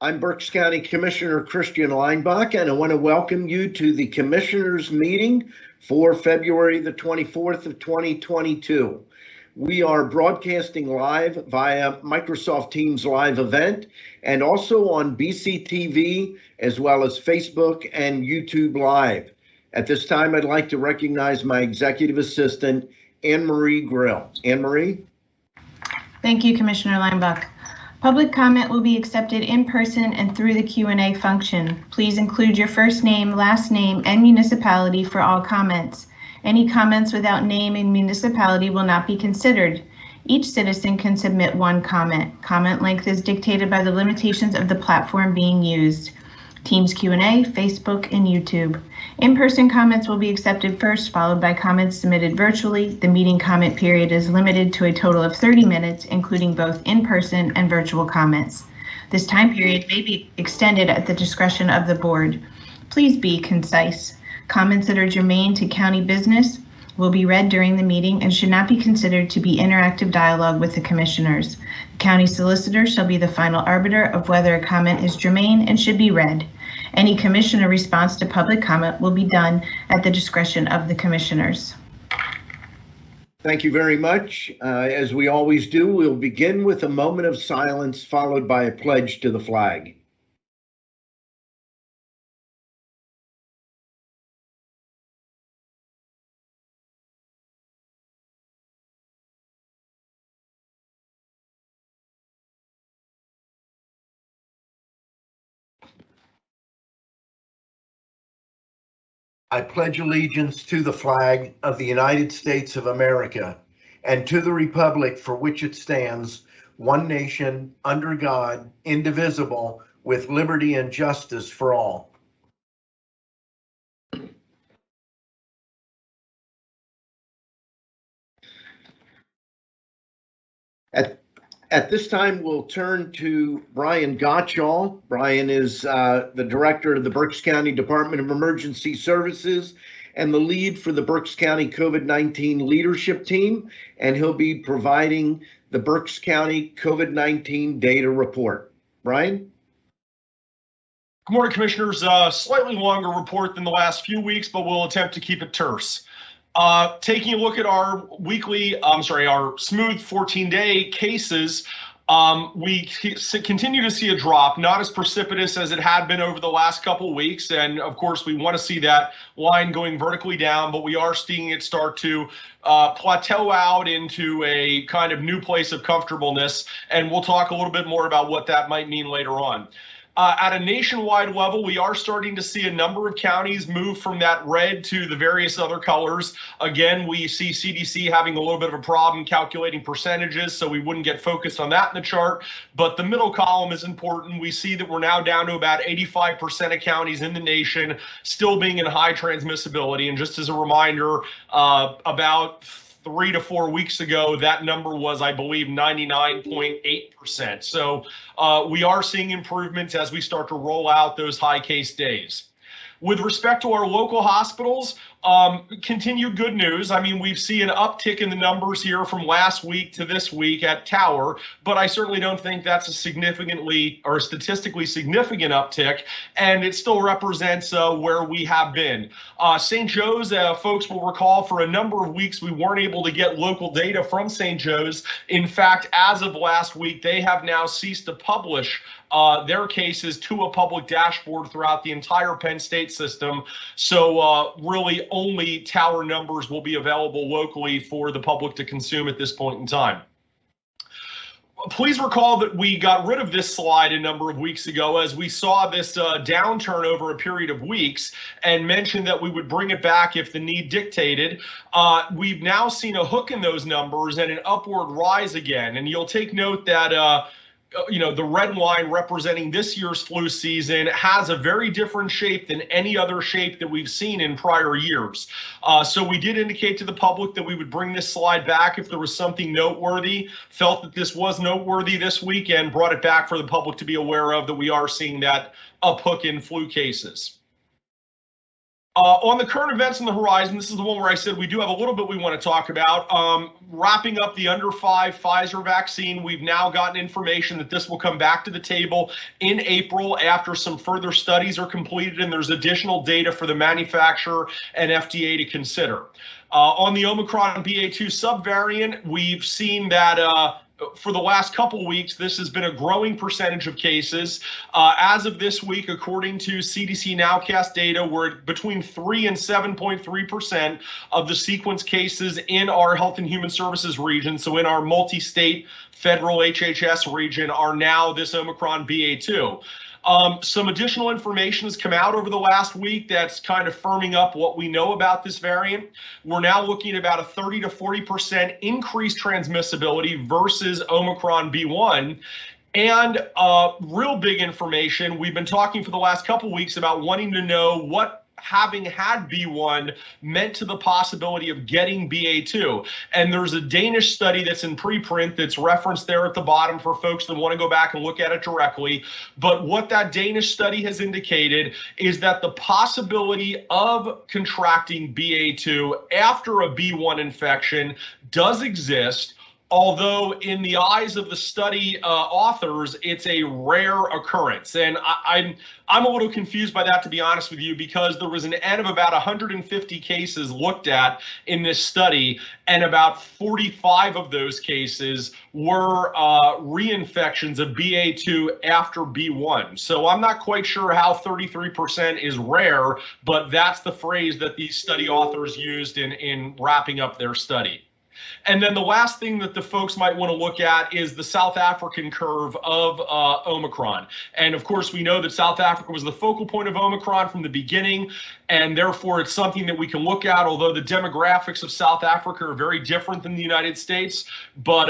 I'm Berks County Commissioner Christian Leinbach, and I want to welcome you to the Commissioners meeting for February the 24th of 2022. We are broadcasting live via Microsoft Teams live event and also on BCTV as well as Facebook and YouTube Live. At this time, I'd like to recognize my executive assistant, Anne Marie Grill. Anne Marie? Thank you, Commissioner Leinbach. Public comment will be accepted in person and through the Q&A function. Please include your first name, last name, and municipality for all comments. Any comments without name and municipality will not be considered. Each citizen can submit one comment. Comment length is dictated by the limitations of the platform being used. Teams Q&A, Facebook, and YouTube. In-person comments will be accepted first, followed by comments submitted virtually. The meeting comment period is limited to a total of 30 minutes, including both in-person and virtual comments. This time period may be extended at the discretion of the board. Please be concise. Comments that are germane to county business will be read during the meeting and should not be considered to be interactive dialogue with the commissioners. The county solicitor shall be the final arbiter of whether a comment is germane and should be read. Any commissioner response to public comment will be done at the discretion of the commissioners. Thank you very much. As we always do, we'll begin with a moment of silence followed by a pledge to the flag. I pledge allegiance to the flag of the United States of America and to the republic for which it stands, one nation, under God, indivisible, with liberty and justice for all. At this time, we'll turn to Brian Gottschall. Brian is the director of the Berks County Department of Emergency Services and the lead for the Berks County COVID-19 leadership team, and he'll be providing the Berks County COVID-19 data report. Brian? Good morning, Commissioners. Slightly longer report than the last few weeks, but we'll attempt to keep it terse. Taking a look at our our smooth 14-day cases, we continue to see a drop, not as precipitous as it had been over the last couple of weeks. And of course, we want to see that line going vertically down, but we are seeing it start to plateau out into a kind of new place of comfortableness. And we'll talk a little bit more about what that might mean later on. At a nationwide level, we are starting to see a number of counties move from that red to the various other colors. Again, we see CDC having a little bit of a problem calculating percentages, so we wouldn't get focused on that in the chart. But the middle column is important. We see that we're now down to about 85% of counties in the nation still being in high transmissibility. And just as a reminder, about 3 to 4 weeks ago, that number was, I believe, 99.8%. So we are seeing improvements as we start to roll out those high case days. With respect to our local hospitals, continued good news. I mean, we've seen an uptick in the numbers here from last week to this week at Tower, but I certainly don't think that's a significantly or statistically significant uptick, and it still represents where we have been. St. Joe's, folks will recall, for a number of weeks we weren't able to get local data from St. Joe's. In fact, as of last week, they have now ceased to publish their cases to a public dashboard throughout the entire Penn State system. So really only Tower numbers will be available locally for the public to consume at this point in time. Please recall that we got rid of this slide a number of weeks ago as we saw this downturn over a period of weeks and mentioned that we would bring it back if the need dictated. We've now seen a hook in those numbers and an upward rise again. And you'll take note that the red line representing this year's flu season has a very different shape than any other shape that we've seen in prior years. So we did indicate to the public that we would bring this slide back if there was something noteworthy, felt that this was noteworthy this week, and brought it back for the public to be aware of, that we are seeing that uphook in flu cases. On the current events on the horizon, this is the one where I said we do have a little bit we want to talk about. Wrapping up the under 5 Pfizer vaccine, we've now gotten information that this will come back to the table in April after some further studies are completed and there's additional data for the manufacturer and FDA to consider. On the Omicron BA.2 subvariant, we've seen that for the last couple weeks, this has been a growing percentage of cases. As of this week, according to CDC Nowcast data, we're at between 3 and 7.3% of the sequence cases in our Health and Human Services region, so in our multi-state federal HHS region, are now this Omicron BA.2. Some additional information has come out over the last week that's kind of firming up what we know about this variant. We're now looking at about a 30 to 40% increased transmissibility versus Omicron B1. And real big information, we've been talking for the last couple weeks about wanting to know what having had B1 meant to the possibility of getting BA2. And there's a Danish study that's in preprint that's referenced there at the bottom for folks that want to go back and look at it directly. But what that Danish study has indicated is that the possibility of contracting BA2 after a B1 infection does exist. Although in the eyes of the study authors, it's a rare occurrence. And I'm a little confused by that, to be honest with you, because there was an N of about 150 cases looked at in this study, and about 45 of those cases were reinfections of BA2 after B1. So I'm not quite sure how 33% is rare, but that's the phrase that these study authors used in wrapping up their study. And then the last thing that the folks might want to look at is the South African curve of Omicron. And of course, we know that South Africa was the focal point of Omicron from the beginning, and therefore it's something that we can look at, although the demographics of South Africa are very different than the United States. But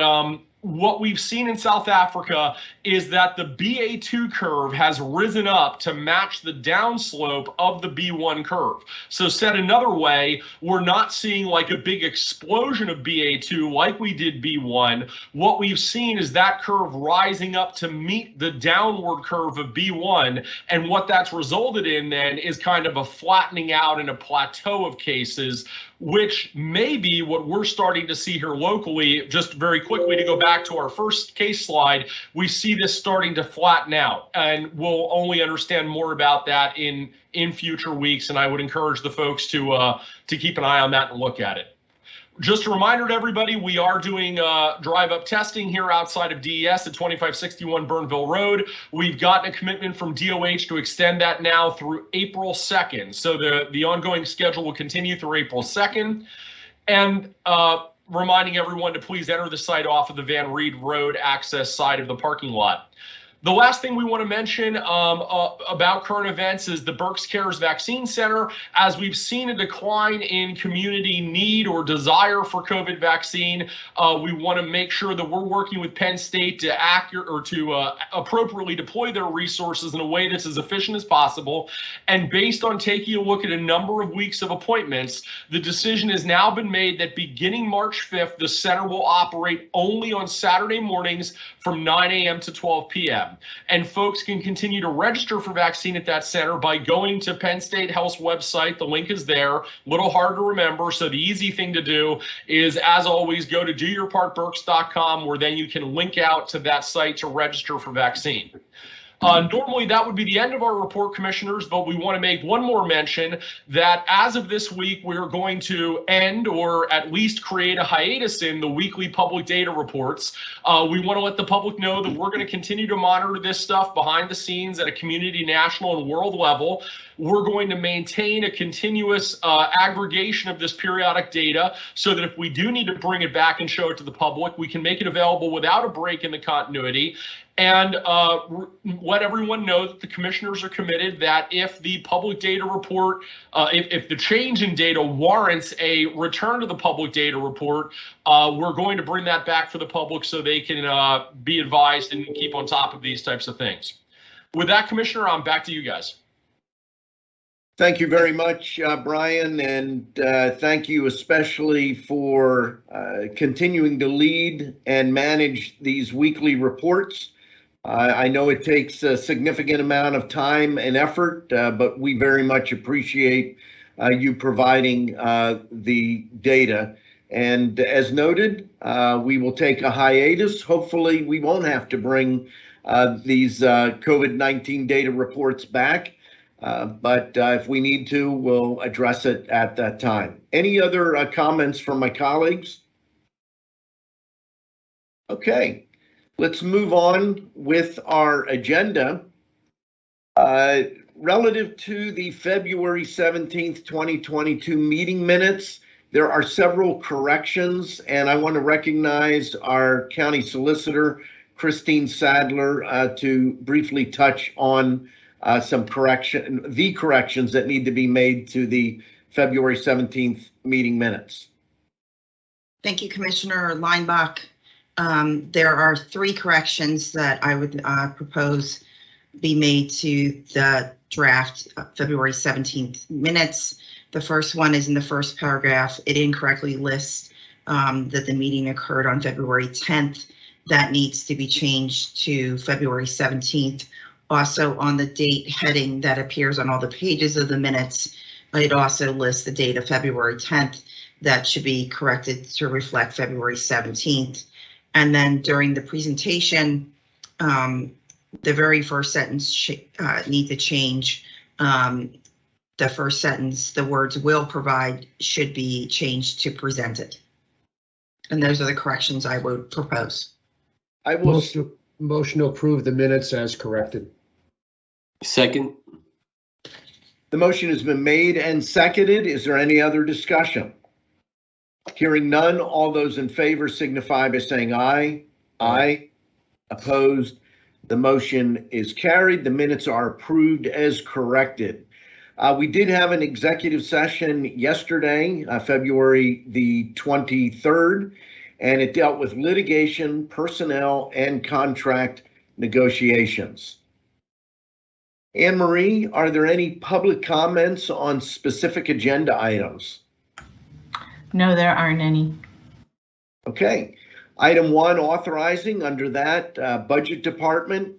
what we've seen in South Africa is that the BA2 curve has risen up to match the downslope of the B1 curve. So said another way, we're not seeing like a big explosion of BA2 like we did B1. What we've seen is that curve rising up to meet the downward curve of B1. And what that's resulted in then is kind of a flattening out and a plateau of cases, which may be what we're starting to see here locally. Just very quickly to go back to our first case slide, we see this starting to flatten out, and we'll only understand more about that in future weeks. And I would encourage the folks to keep an eye on that and look at it. Just a reminder to everybody, we are doing drive-up testing here outside of DES at 2561 Burnville Road. We've gotten a commitment from DOH to extend that now through April 2nd. So the ongoing schedule will continue through April 2nd. And reminding everyone to please enter the site off of the Van Reed Road access side of the parking lot. The last thing we want to mention about current events is the Berks Cares Vaccine Center. As we've seen a decline in community need or desire for COVID vaccine, we want to make sure that we're working with Penn State to appropriately deploy their resources in a way that's as efficient as possible. And based on taking a look at a number of weeks of appointments, the decision has now been made that beginning March 5th, the center will operate only on Saturday mornings from 9 a.m. to 12 p.m. And folks can continue to register for vaccine at that center by going to Penn State Health's website. The link is there. A little hard to remember, so the easy thing to do is, as always, go to doyourpartberks.com, where then you can link out to that site to register for vaccine. Normally, that would be the end of our report, commissioners, but we want to make one more mention that as of this week, we're going to end or at least create a hiatus in the weekly public data reports. We want to let the public know that we're going to continue to monitor this stuff behind the scenes at a community, national, and world level. We're going to maintain a continuous aggregation of this periodic data so that if we do need to bring it back and show it to the public, we can make it available without a break in the continuity. And let everyone know that the commissioners are committed that if the public data report, if the change in data warrants a return to the public data report, we're going to bring that back for the public so they can be advised and keep on top of these types of things. With that, Commissioner, I'm back to you guys. Thank you very much, Brian, and thank you especially for continuing to lead and manage these weekly reports. I know it takes a significant amount of time and effort, but we very much appreciate you providing the data. And as noted, we will take a hiatus. Hopefully, we won't have to bring these COVID-19 data reports back. But if we need to, we'll address it at that time. Any other comments from my colleagues? Okay, let's move on with our agenda. Relative to the February 17th, 2022 meeting minutes, there are several corrections, and I want to recognize our county solicitor, Christine Sadler, to briefly touch on the corrections that need to be made to the February 17th meeting minutes. Thank you, Commissioner Leinbach. There are 3 corrections that I would propose be made to the draft February 17th minutes. The first one is in the first paragraph. It incorrectly lists that the meeting occurred on February 10th. That needs to be changed to February 17th. Also on the date heading that appears on all the pages of the minutes, it also lists the date of February 10th. That should be corrected to reflect February 17th. And then during the presentation, the very first sentence need to change. The first sentence, the words will provide, should be changed to presented. And those are the corrections I would propose. I will motion to approve the minutes as corrected. Second. The motion has been made and seconded. Is there any other discussion? Hearing none, all those in favor signify by saying aye. Aye. Opposed? The motion is carried. The minutes are approved as corrected. We did have an executive session yesterday, February the 23rd, and it dealt with litigation, personnel, and contract negotiations. Anne Marie, are there any public comments on specific agenda items? No, there aren't any. Okay. Item 1, authorizing under that budget department.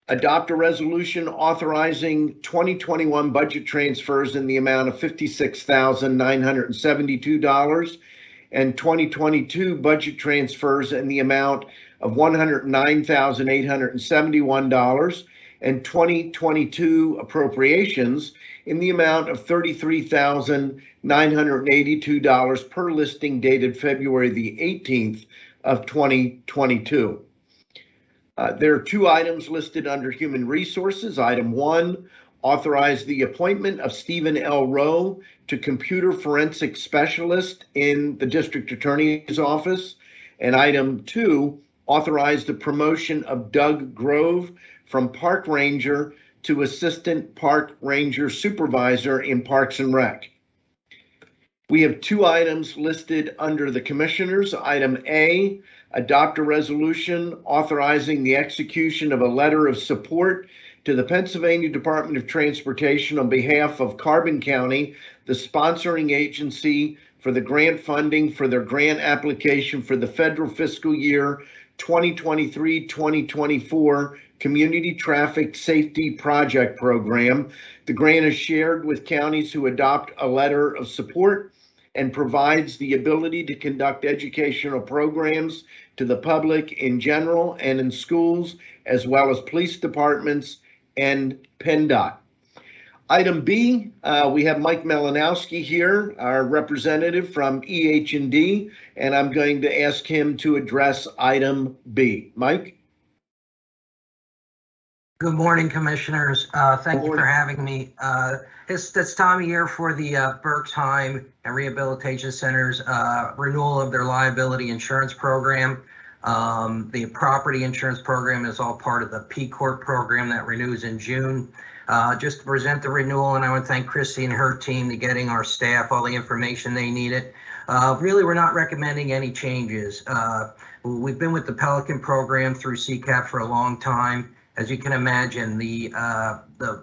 Adopt a resolution authorizing 2021 budget transfers in the amount of $56,972 and 2022 budget transfers in the amount of $109,871 and 2022 appropriations in the amount of $33,982 per listing dated February the 18th of 2022. There are 2 items listed under Human Resources. Item 1, authorize the appointment of Stephen L. Rowe to Computer Forensic Specialist in the District Attorney's Office. And item 2, authorize the promotion of Doug Grove from Park Ranger to Assistant Park Ranger Supervisor in Parks and Rec. We have 2 items listed under the Commissioners. Item A, adopt a resolution authorizing the execution of a letter of support to the Pennsylvania Department of Transportation on behalf of Carbon County, the sponsoring agency for the grant funding for their grant application for the federal fiscal year 2023-2024 Community Traffic Safety Project Program. The grant is shared with counties who adopt a letter of support and provides the ability to conduct educational programs to the public in general and in schools, as well as police departments and PennDOT. Item B, we have Mike Melanowski here, our representative from EH&D, and I'm going to ask him to address item B. Mike? Good morning, Commissioners. Thank you for having me. It's time of year for the Berks and Rehabilitation Center's renewal of their liability insurance program. The property insurance program is all part of the P Corp program that renews in June. Just to present the renewal, and I want to thank Christy and her team to getting our staff all the information they needed. Really, we're not recommending any changes. We've been with the Pelican program through CCAP for a long time. As you can imagine, the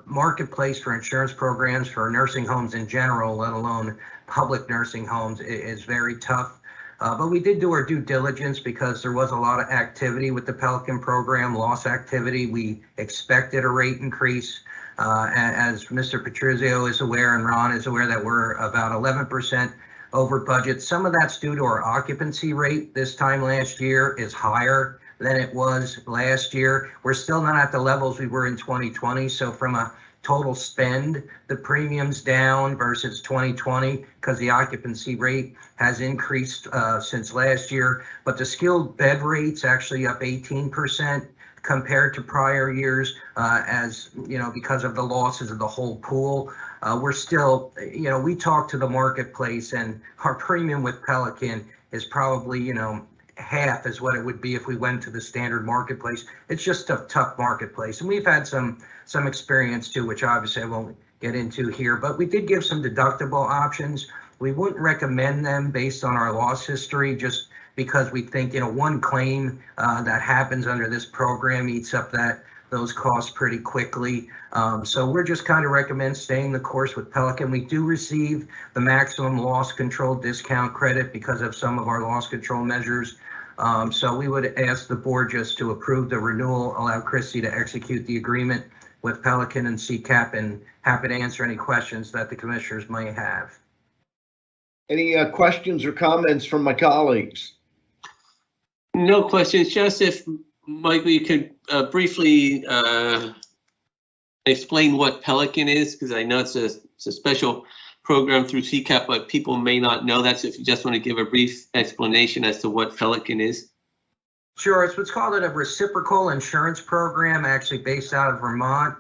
marketplace for insurance programs for nursing homes in general, let alone public nursing homes, is very tough. But we did do our due diligence because there was a lot of activity with the Pelican program, loss activity. We expected a rate increase. As Mr. Patrizio is aware and Ron is aware that we're about 11% over budget. Some of that's due to our occupancy rate this time last year is higher than it was last year. We're still not at the levels we were in 2020. So from a total spend, the premium's down versus 2020 because the occupancy rate has increased since last year. But the skilled bed rate's actually up 18% compared to prior years, as you know, because of the losses of the whole pool. We're still, you know, we talk to the marketplace, and our premium with Pelican is probably, you know, half is what it would be if we went to the standard marketplace. It's just a tough marketplace, and we've had some experience too, which obviously I won't get into here. But we did give some deductible options. We wouldn't recommend them based on our loss history, just because we think, you know, one claim that happens under this program eats up those costs pretty quickly. So we're just kind of recommend staying the course with Pelican. We do receive the maximum loss control discount credit because of some of our loss control measures. So we would ask the board just to approve the renewal, allow Christy to execute the agreement with Pelican and CCAP, and happy to answer any questions that the commissioners may have. Any questions or comments from my colleagues? No questions. Just if, Michael, you could briefly explain what Pelican is, because I know it's a special program through CCAP, but people may not know that. So if you just want to give a brief explanation as to what Pelican is. Sure. It's what's called a reciprocal insurance program, actually based out of Vermont.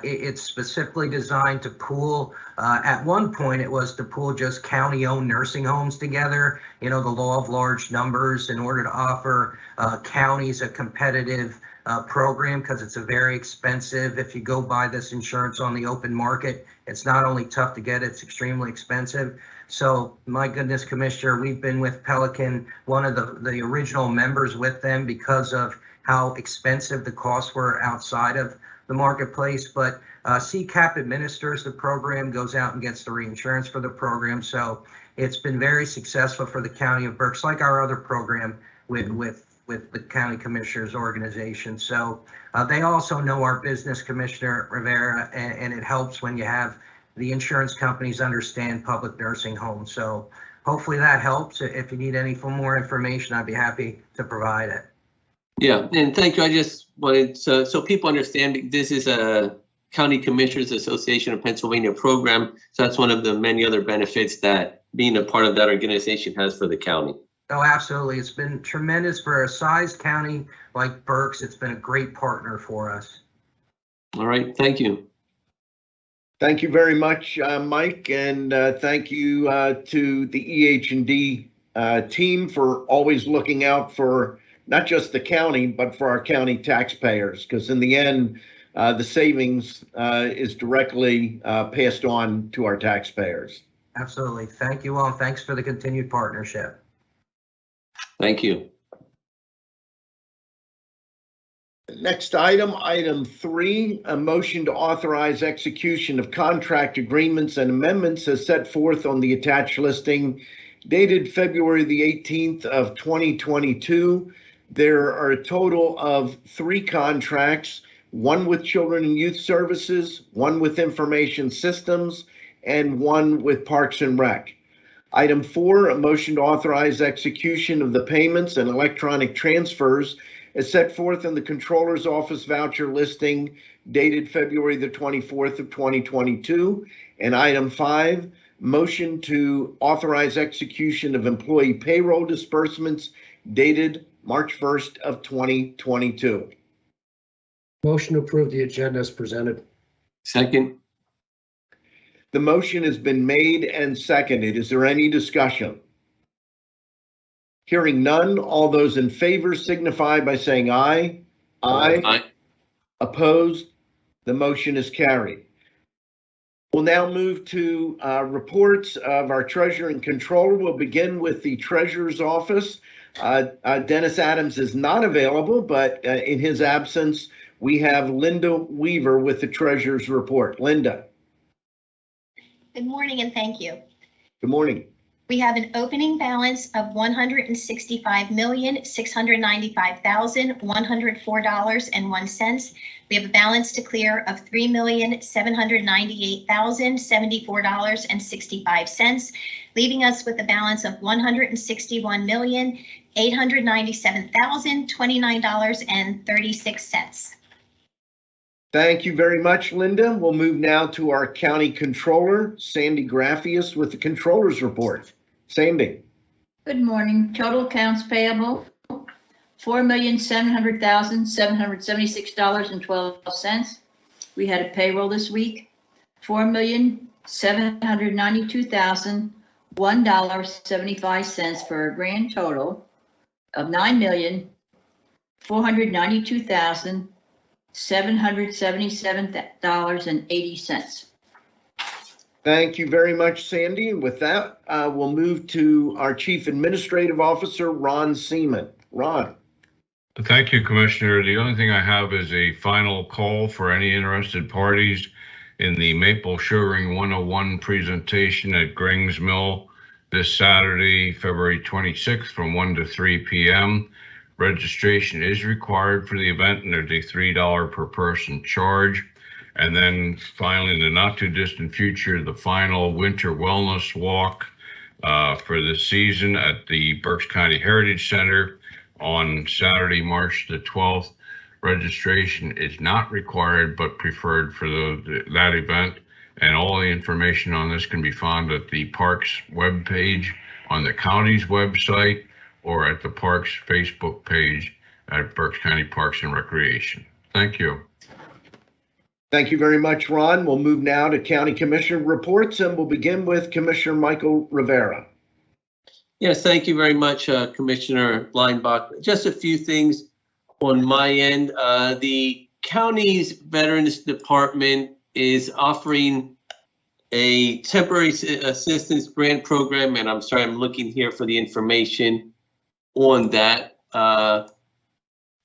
It's specifically designed to pool. At one point, it was to pool just county-owned nursing homes together. You know, the law of large numbers, in order to offer counties a competitive program, because it's a very expensive. If you go buy this insurance on the open market, it's not only tough to get, it's extremely expensive. So my goodness, Commissioner, we've been with Pelican, one of the original members with them, because of how expensive the costs were outside of the marketplace. But CCAP administers the program, goes out and gets the reinsurance for the program. So it's been very successful for the County of Berks, like our other program with the County Commissioners Organization. So they also know our business, Commissioner Rivera, and it helps when you have the insurance companies understand public nursing homes. So hopefully that helps. If you need any more information, I'd be happy to provide it. Yeah, and thank you. I just wanted so people understand this is a County Commissioners Association of Pennsylvania program. So that's one of the many other benefits that being a part of that organization has for the county. Oh, absolutely. It's been tremendous for a sized county like Berks. It's been a great partner for us. All right. Thank you. Thank you very much, Mike, and thank you to the EH&D team for always looking out for not just the county, but for our county taxpayers, because in the end, the savings is directly passed on to our taxpayers. Absolutely. Thank you all. Thanks for the continued partnership. Thank you. Next item, item 3, a motion to authorize execution of contract agreements and amendments as set forth on the attached listing dated February the 18th of 2022. There are a total of 3 contracts, one with Children and Youth Services, one with Information Systems, and one with Parks and Rec. Item 4, a motion to authorize execution of the payments and electronic transfers as set forth in the Controller's Office voucher listing dated February the 24th of 2022. And item 5, motion to authorize execution of employee payroll disbursements dated March 1st of 2022. Motion to approve the agenda as presented. Second. The motion has been made and seconded. Is there any discussion? Hearing none, all those in favor signify by saying aye. Aye. Aye. Opposed? The motion is carried. We'll now move to reports of our Treasurer and Controller. We'll begin with the Treasurer's Office. Dennis Adams is not available, but in his absence, we have Linda Weaver with the Treasurer's Report. Linda. Good morning and thank you. Good morning. We have an opening balance of $165,695,104.01. We have a balance to clear of $3,798,074.65, leaving us with a balance of $161,897,029.36. Thank you very much, Linda. We'll move now to our County Controller, Sandy Graffius, with the Controller's Report. Sandy. Good morning. Total accounts payable, $4,700,776.12. We had a payroll this week, $4,792,001.75 for a grand total of $9,492,777.80. Thank you very much, Sandy. And with that, we'll move to our Chief Administrative Officer, Ron Seaman. Ron. Thank you, Commissioner. The only thing I have is a final call for any interested parties in the Maple Sugaring 101 presentation at Grings Mill this Saturday, February 26th from 1 to 3 p.m. Registration is required for the event, and there's a $3 per person charge. And then finally, in the not too distant future, the final winter wellness walk for the season at the Berks County Heritage Center on Saturday, March the 12th. Registration is not required, but preferred for that event. And all the information on this can be found at the Parks webpage, on the county's website, or at the Parks Facebook page at Berks County Parks and Recreation. Thank you. Thank you very much, Ron. We'll move now to County Commissioner reports, and we'll begin with Commissioner Michael Rivera. Yes, thank you very much, Commissioner Leinbach. Just a few things on my end. The county's Veterans Department is offering a temporary assistance grant program, and I'm sorry, I'm looking here for the information on that.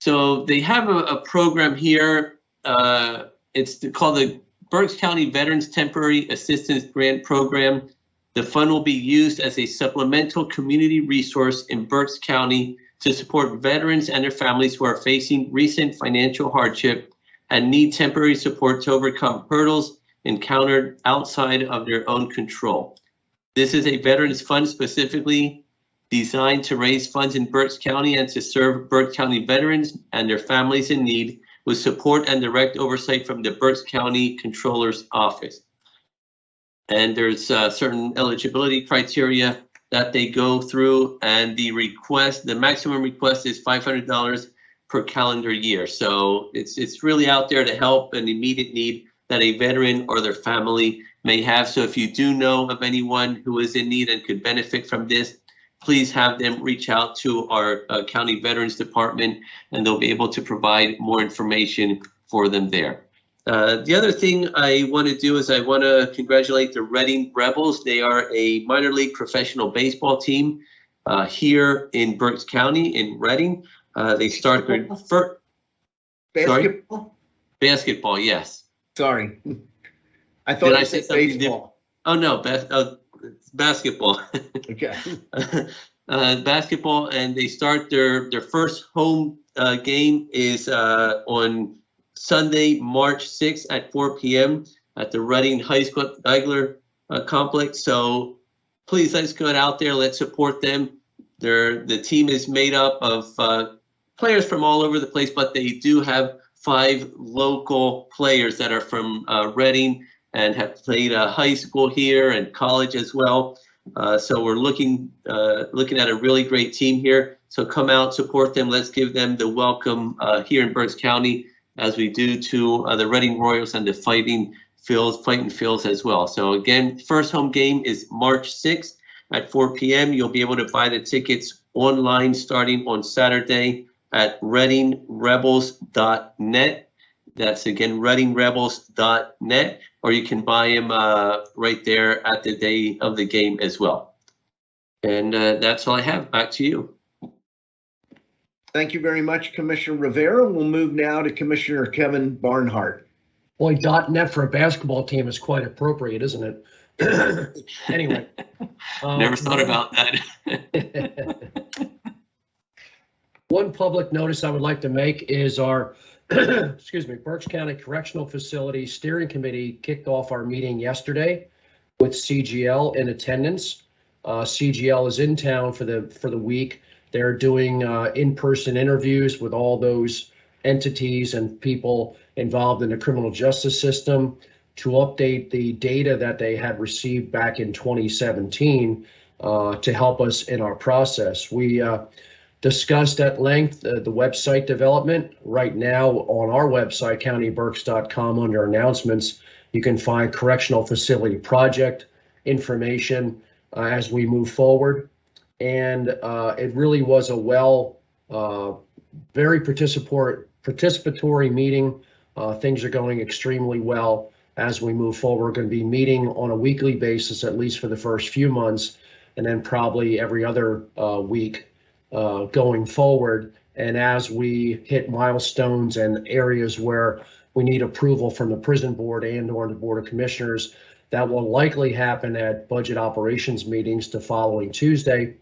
So they have a program here. It's called the Berks County Veterans Temporary Assistance Grant Program. The fund will be used as a supplemental community resource in Berks County to support veterans and their families who are facing recent financial hardship and need temporary support to overcome hurdles encountered outside of their own control. This is a veterans fund specifically designed to raise funds in Berks County and to serve Berks County veterans and their families in need, with support and direct oversight from the Berks County Controller's Office. And there's certain eligibility criteria that they go through, and the maximum request is $500 per calendar year. So it's really out there to help an immediate need that a veteran or their family may have. So if you do know of anyone who is in need and could benefit from this, please have them reach out to our County Veterans Department, and they'll be able to provide more information for them there. The other thing I want to do is I want to congratulate the Reading Rebels. They are a minor league professional baseball team here in Berks County in Reading. They start their first Basketball? Basketball, yes. Sorry. I thought I said baseball. Oh, no, basketball. Okay. Basketball, and they start their first home game is on Sunday, March 6th at 4 p.m. at the Reading High School Geigler complex. So please, let's go out there. Let's support them. The team is made up of players from all over the place, but they do have 5 local players that are from Reading and have played high school here and college as well. So we're looking at a really great team here. So come out, support them. Let's give them the welcome here in Berks County, as we do to the Reading Royals and the Fighting Phils as well. So again, first home game is March 6th at 4 p.m. You'll be able to buy the tickets online starting on Saturday at readingrebels.net. That's again, readingrebels.net, or you can buy them right there at the day of the game as well. And that's all I have. Back to you. Thank you very much, Commissioner Rivera. We'll move now to Commissioner Kevin Barnhart. Boy, .net for a basketball team is quite appropriate, isn't it? Anyway. Never thought about that. One public notice I would like to make is our, excuse me, Berks County Correctional Facility Steering Committee kicked off our meeting yesterday with CGL in attendance. CGL is in town for the week. They're doing in-person interviews with all those entities and people involved in the criminal justice system to update the data that they had received back in 2017 to help us in our process. We discussed at length the website development. Right now on our website, countyberks.com, under announcements, you can find correctional facility project information as we move forward. And it really was a very participatory meeting. Things are going extremely well as we move forward. We're going to be meeting on a weekly basis, at least for the first few months, and then probably every other week going forward. And as we hit milestones and areas where we need approval from the prison board and/or the Board of Commissioners, that will likely happen at budget operations meetings the following Tuesday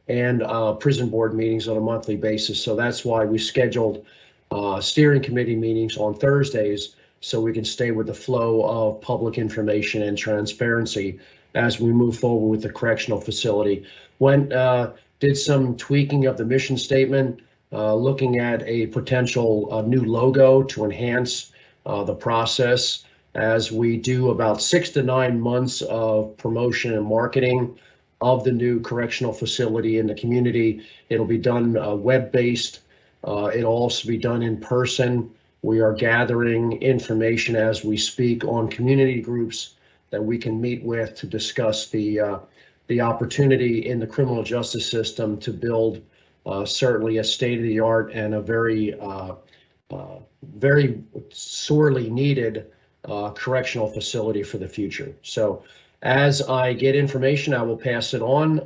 and prison board meetings on a monthly basis. So that's why we scheduled steering committee meetings on Thursdays, so we can stay with the flow of public information and transparency as we move forward with the correctional facility. Did some tweaking of the mission statement, looking at a potential new logo to enhance the process as we do about 6 to 9 months of promotion and marketing of the new correctional facility in the community. It'll be done web-based. It'll also be done in person. We are gathering information as we speak on community groups that we can meet with to discuss the opportunity in the criminal justice system to build certainly a state-of-the-art and a very sorely needed correctional facility for the future. So as I get information, I will pass it on.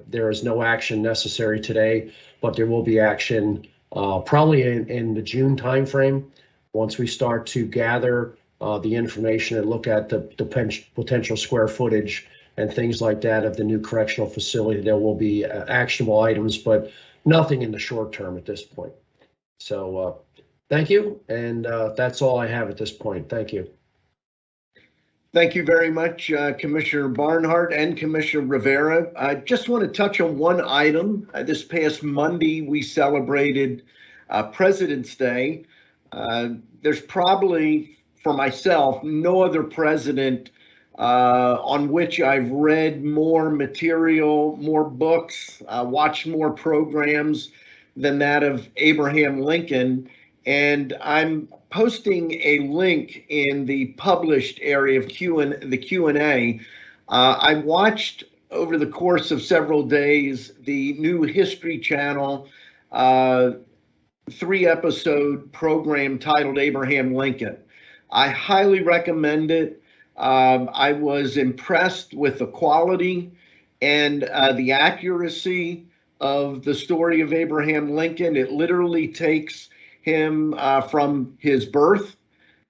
There is no action necessary today, but there will be action probably in the June timeframe. Once we start to gather the information and look at the potential square footage and things like that of the new correctional facility, there will be actionable items, but nothing in the short term at this point. So thank you, and that's all I have at this point. Thank you. Thank you very much, Commissioner Barnhart and Commissioner Rivera. I just want to touch on one item. This past Monday, we celebrated President's Day. There's probably, for myself, no other president on which I've read more material, more books, watched more programs than that of Abraham Lincoln. And I'm posting a link in the published area of the Q&A. I watched over the course of several days the new History Channel 3-episode program titled Abraham Lincoln. I highly recommend it. I was impressed with the quality and the accuracy of the story of Abraham Lincoln. It literally takes him from his birth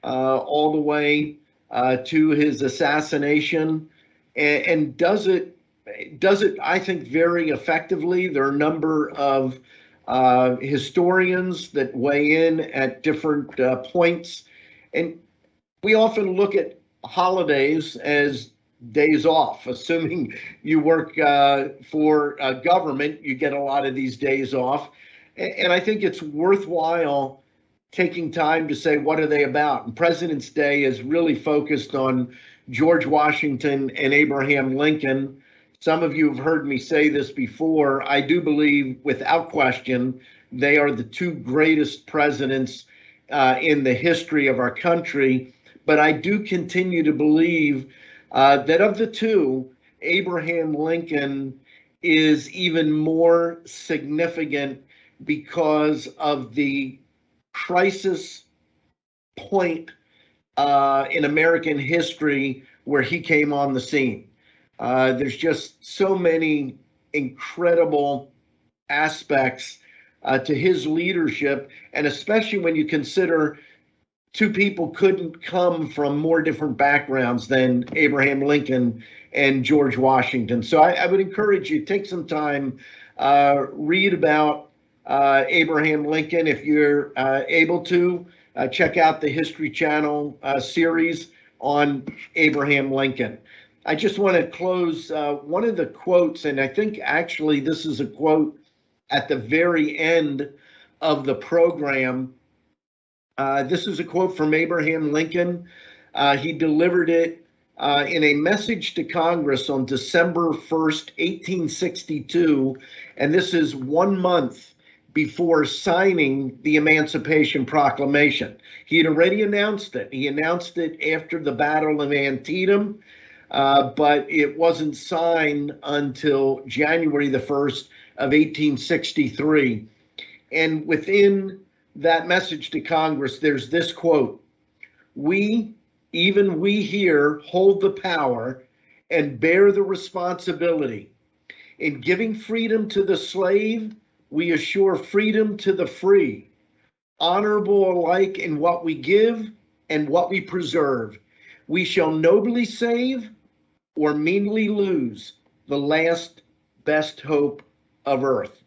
all the way to his assassination, and does it, I think, very effectively. There are a number of historians that weigh in at different points, and we often look at holidays as days off. Assuming you work for government, you get a lot of these days off. And I think it's worthwhile taking time to say, what are they about? And President's Day is really focused on George Washington and Abraham Lincoln. Some of you have heard me say this before. I do believe, without question, they are the two greatest presidents in the history of our country. But I do continue to believe that of the two, Abraham Lincoln is even more significant because of the crisis point in American history where he came on the scene. There's just so many incredible aspects to his leadership, and especially when you consider two people couldn't come from more different backgrounds than Abraham Lincoln and George Washington. So I would encourage you, take some time, read about Abraham Lincoln. If you're able to, check out the History Channel series on Abraham Lincoln. I just want to close one of the quotes, and I think actually this is a quote at the very end of the program. This is a quote from Abraham Lincoln. He delivered it in a message to Congress on December 1st, 1862, and this is 1 month before signing the Emancipation Proclamation. He had already announced it. He announced it after the Battle of Antietam, but it wasn't signed until January the 1st of 1863. And within that message to Congress, there's this quote: "We, even we here, hold the power and bear the responsibility. In giving freedom to the slave, we assure freedom to the free, honorable alike in what we give and what we preserve. We shall nobly save or meanly lose the last best hope of earth."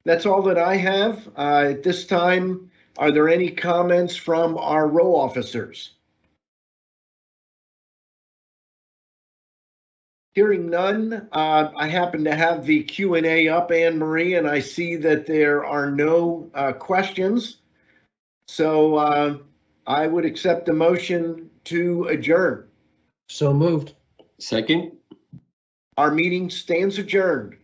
That's all that I have. At this time, are there any comments from our row officers? Hearing none, I happen to have the Q&A up, Anne Marie, and I see that there are no questions. So I would accept the motion to adjourn. So moved. Second? Our meeting stands adjourned.